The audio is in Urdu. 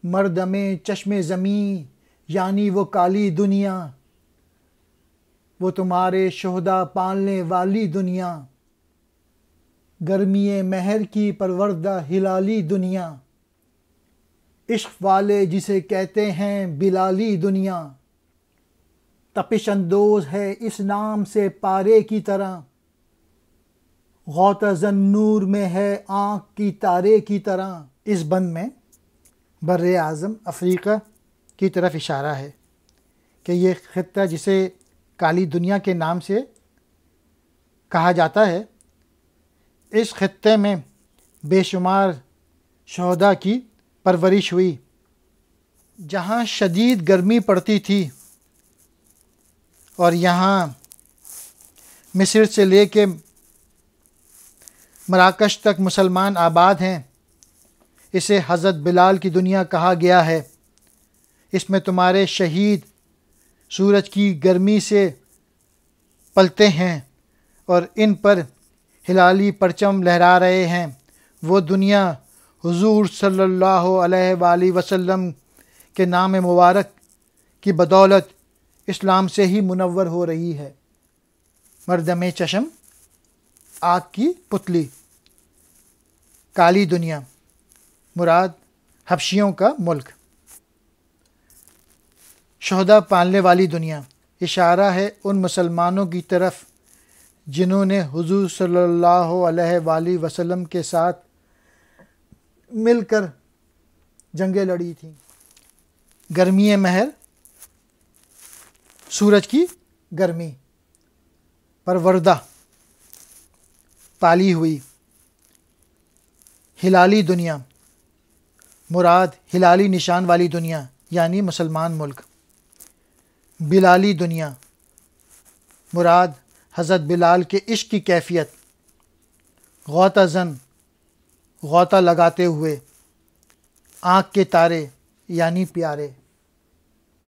مردم چشم زمیں یعنی وہ کالی دنیا، وہ تمہارے شہداء پالنے والی دنیا، گرمی مہر کی پروردہ ہلالی دنیا، عشق والے جسے کہتے ہیں بلالی دنیا، تپش اندوز ہے اس نام سے پارے کی طرح، غوطہ زن نور میں ہے آنکھ کی تارے کی طرح۔ اس بند میں بر اعظم افریقہ کی طرف اشارہ ہے کہ یہ خطہ جسے کالی دنیا کے نام سے کہا جاتا ہے، اس خطے میں بے شمار شہداء کی پرورش ہوئی۔ جہاں شدید گرمی پڑتی تھی اور یہاں مصر سے لے کے مراکش تک مسلمان آباد ہیں، اسے حضرت بلال کی دنیا کہا گیا ہے۔ اس میں تمہارے شہید سورج کی گرمی سے پلتے ہیں اور ان پر ہلالی پرچم لہرا رہے ہیں۔ وہ دنیا حضور صلی اللہ علیہ وآلہ وسلم کے نام مبارک کی بدولت اسلام سے ہی منور ہو رہی ہے۔ مردم چشم آگ کی پتلی، کالی دنیا مراد حبشیوں کا ملک، شہداء پالنے والی دنیا اشارہ ہے ان مسلمانوں کی طرف جنہوں نے حضور صلی اللہ علیہ وآلہ وسلم کے ساتھ مل کر جنگیں لڑی تھیں۔ گرمی مہر سورج کی گرمی، پروردہ پالی ہوئی، ہلالی دنیا مراد ہلالی نشان والی دنیا یعنی مسلمان ملک، بلالی دنیا مراد حضرت بلال کے عشق کی کیفیت، غوطہ زن غوطہ لگاتے ہوئے، آنکھ کے تارے یعنی پیارے۔